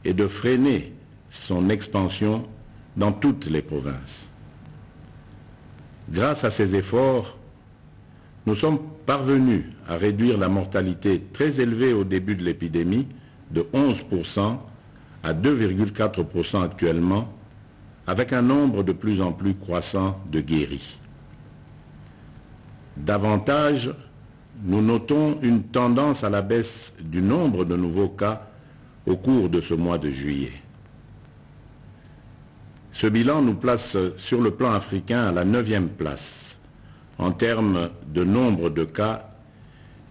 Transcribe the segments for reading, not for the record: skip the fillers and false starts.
et de freiner son expansion dans toutes les provinces. Grâce à ces efforts, nous sommes parvenus à réduire la mortalité très élevée au début de l'épidémie de 11% à 2,4% actuellement, avec un nombre de plus en plus croissant de guéris. Davantage, nous notons une tendance à la baisse du nombre de nouveaux cas au cours de ce mois de juillet. Ce bilan nous place sur le plan africain à la 9e place en termes de nombre de cas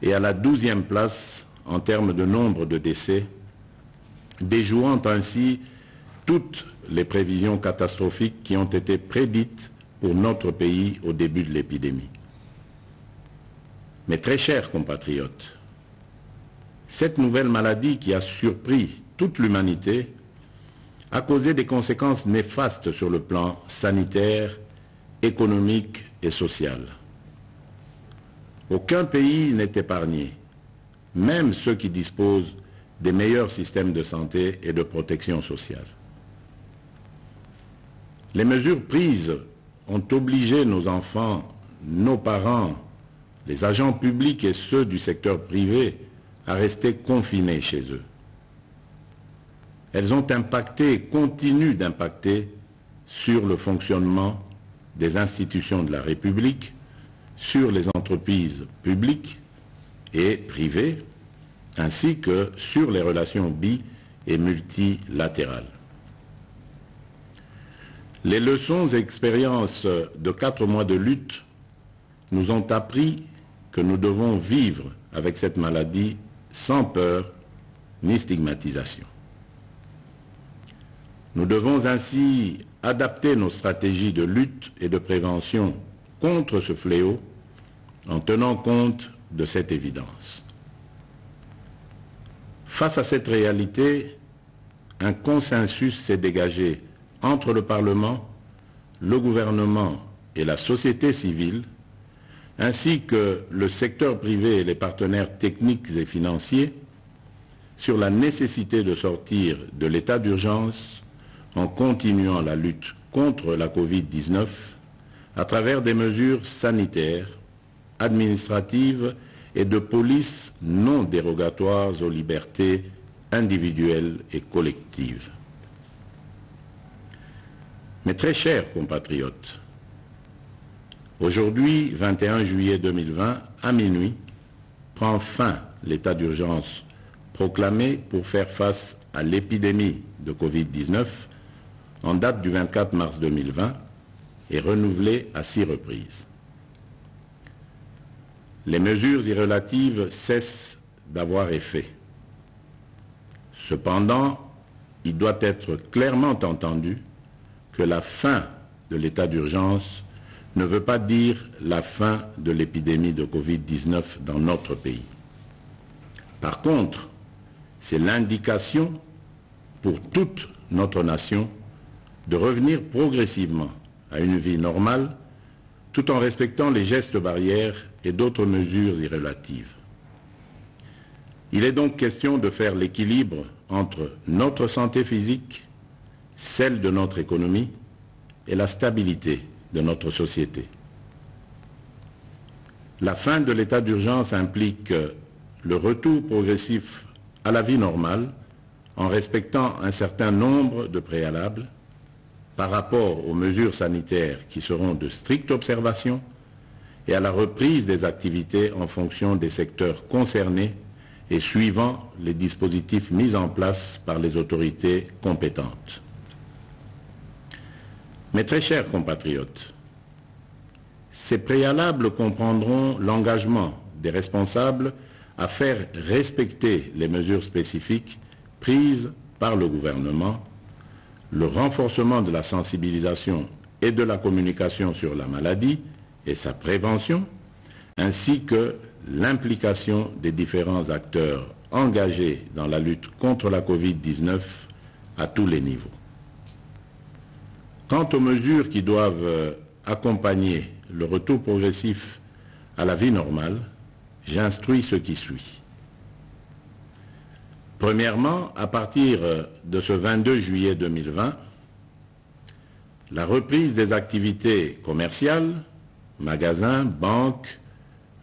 et à la 12e place en termes de nombre de décès, déjouant ainsi toutes les prévisions catastrophiques qui ont été prédites pour notre pays au début de l'épidémie. Mais très chers compatriotes, cette nouvelle maladie qui a surpris toute l'humanité a causé des conséquences néfastes sur le plan sanitaire, économique et social. Aucun pays n'est épargné, même ceux qui disposent des meilleurs systèmes de santé et de protection sociale. Les mesures prises ont obligé nos enfants, nos parents, les agents publics et ceux du secteur privé à rester confinés chez eux. Elles ont impacté et continuent d'impacter sur le fonctionnement des institutions de la République, sur les entreprises publiques et privées, ainsi que sur les relations bi- et multilatérales. Les leçons et expériences de 4 mois de lutte nous ont appris que nous devons vivre avec cette maladie sans peur ni stigmatisation. Nous devons ainsi adapter nos stratégies de lutte et de prévention contre ce fléau en tenant compte de cette évidence. Face à cette réalité, un consensus s'est dégagé entre le Parlement, le gouvernement et la société civile, ainsi que le secteur privé et les partenaires techniques et financiers, sur la nécessité de sortir de l'état d'urgence en continuant la lutte contre la Covid-19 à travers des mesures sanitaires, administratives et de police non dérogatoires aux libertés individuelles et collectives. Mes très chers compatriotes, aujourd'hui, 21 juillet 2020, à minuit, prend fin l'état d'urgence proclamé pour faire face à l'épidémie de Covid-19 en date du 24 mars 2020 et renouvelé à 6 reprises. Les mesures y relatives cessent d'avoir effet. Cependant, il doit être clairement entendu que la fin de l'état d'urgence ne veut pas dire la fin de l'épidémie de Covid-19 dans notre pays. Par contre, c'est l'indication pour toute notre nation de revenir progressivement à une vie normale tout en respectant les gestes barrières et d'autres mesures y relatives. Il est donc question de faire l'équilibre entre notre santé physique, celle de notre économie et la stabilité de notre société. La fin de l'état d'urgence implique le retour progressif à la vie normale en respectant un certain nombre de préalables par rapport aux mesures sanitaires qui seront de stricte observation et à la reprise des activités en fonction des secteurs concernés et suivant les dispositifs mis en place par les autorités compétentes. Mes très chers compatriotes, ces préalables comprendront l'engagement des responsables à faire respecter les mesures spécifiques prises par le gouvernement, le renforcement de la sensibilisation et de la communication sur la maladie et sa prévention, ainsi que l'implication des différents acteurs engagés dans la lutte contre la Covid-19 à tous les niveaux. Quant aux mesures qui doivent accompagner le retour progressif à la vie normale, j'instruis ce qui suit. Premièrement, à partir de ce 22 juillet 2020, la reprise des activités commerciales, magasins, banques,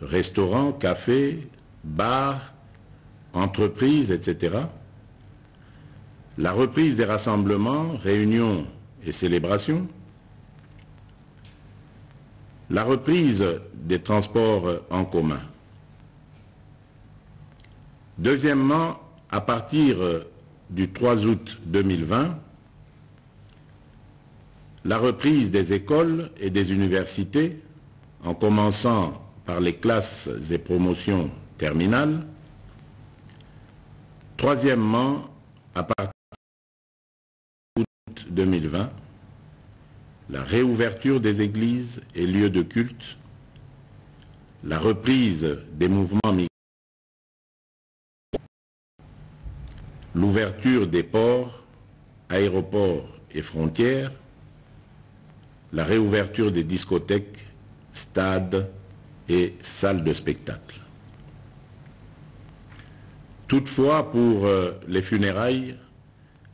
restaurants, cafés, bars, entreprises, etc. La reprise des rassemblements, réunions et célébrations. La reprise des transports en commun. Deuxièmement, à partir du 3 août 2020, la reprise des écoles et des universités, en commençant par les classes et promotions terminales. Troisièmement, à partir du 3 août 2020, la réouverture des églises et lieux de culte, la reprise des mouvements migratoires, l'ouverture des ports, aéroports et frontières, la réouverture des discothèques, stades et salles de spectacle. Toutefois, pour les funérailles,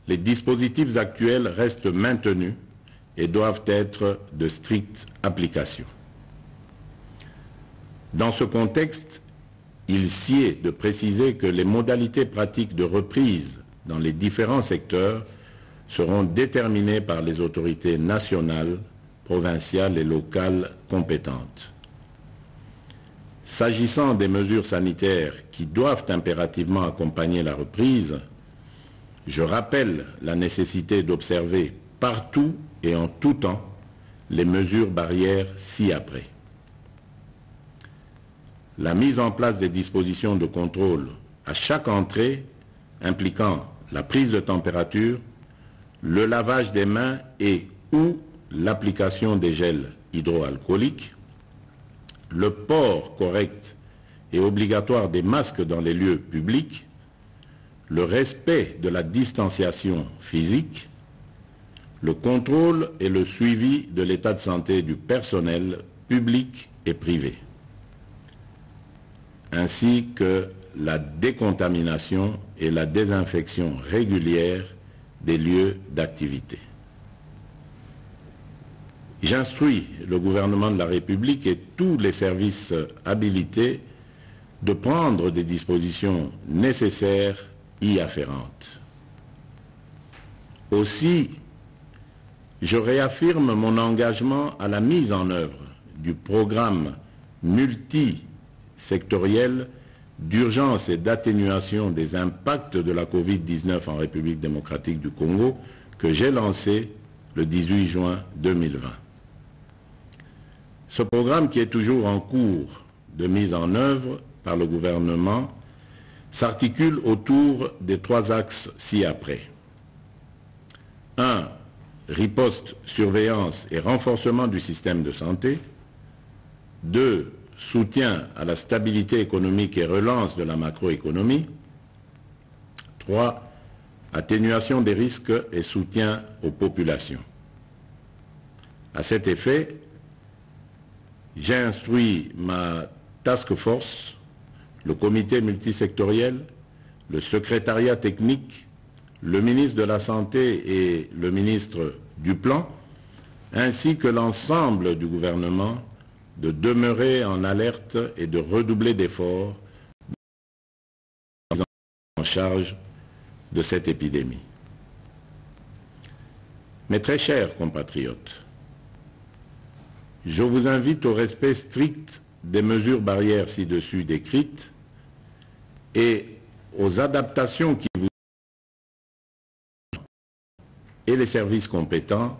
les dispositifs actuels restent maintenus et doivent être de stricte application. Dans ce contexte, il sied de préciser que les modalités pratiques de reprise dans les différents secteurs seront déterminées par les autorités nationales, provinciales et locales compétentes. S'agissant des mesures sanitaires qui doivent impérativement accompagner la reprise, je rappelle la nécessité d'observer partout et en tout temps les mesures barrières ci-après. La mise en place des dispositions de contrôle à chaque entrée impliquant la prise de température, le lavage des mains et ou l'application des gels hydroalcooliques, le port correct et obligatoire des masques dans les lieux publics, le respect de la distanciation physique, le contrôle et le suivi de l'état de santé du personnel public et privé, ainsi que la décontamination et la désinfection régulière des lieux d'activité. J'instruis le gouvernement de la République et tous les services habilités de prendre des dispositions nécessaires y afférentes. Aussi, je réaffirme mon engagement à la mise en œuvre du programme multisectoriel d'urgence et d'atténuation des impacts de la Covid-19 en République démocratique du Congo que j'ai lancé le 18 juin 2020. Ce programme, qui est toujours en cours de mise en œuvre par le gouvernement, s'articule autour des 3 axes ci-après. 1. Riposte, surveillance et renforcement du système de santé. 2. Soutien à la stabilité économique et relance de la macroéconomie. 3. Atténuation des risques et soutien aux populations. À cet effet, j'ai instruit ma task force, le comité multisectoriel, le secrétariat technique, le ministre de la Santé et le ministre du Plan, ainsi que l'ensemble du gouvernement, de demeurer en alerte et de redoubler d'efforts en charge de cette épidémie. Mes très chers compatriotes, je vous invite au respect strict des mesures barrières ci-dessus décrites et aux adaptations qui vous et les services compétents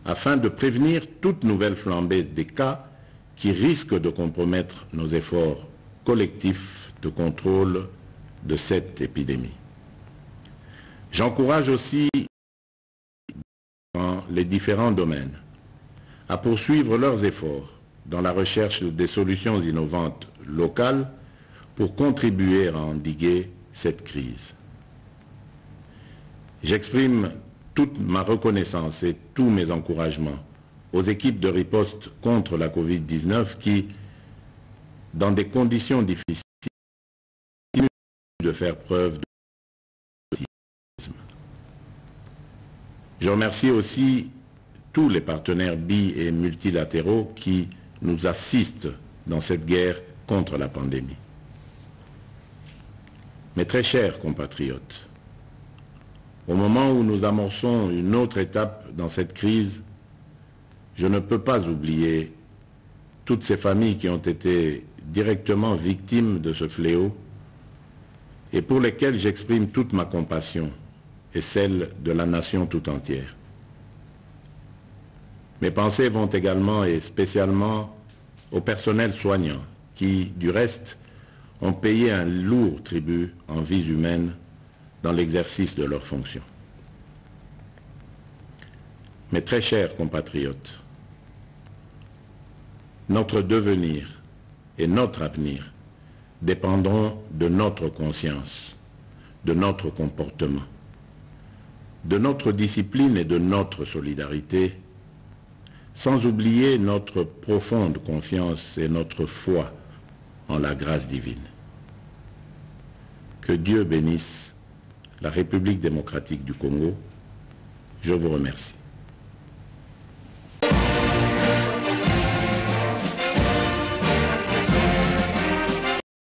afin de prévenir toute nouvelle flambée des cas qui risquent de compromettre nos efforts collectifs de contrôle de cette épidémie. J'encourage aussi dans les différents domaines à poursuivre leurs efforts dans la recherche des solutions innovantes locales pour contribuer à endiguer cette crise. J'exprime toute ma reconnaissance et tous mes encouragements aux équipes de riposte contre la Covid-19 qui, dans des conditions difficiles, continuent de faire preuve Je remercie aussi tous les partenaires bi- et multilatéraux qui nous assistent dans cette guerre contre la pandémie. Mes très chers compatriotes, au moment où nous amorçons une autre étape dans cette crise, je ne peux pas oublier toutes ces familles qui ont été directement victimes de ce fléau et pour lesquelles j'exprime toute ma compassion et celle de la nation tout entière. Mes pensées vont également et spécialement au personnel soignant qui, du reste, ont payé un lourd tribut en vies humaines dans l'exercice de leurs fonctions. Mes très chers compatriotes, notre devenir et notre avenir dépendront de notre conscience, de notre comportement, de notre discipline et de notre solidarité, sans oublier notre profonde confiance et notre foi en la grâce divine. Que Dieu bénisse la République démocratique du Congo. Je vous remercie.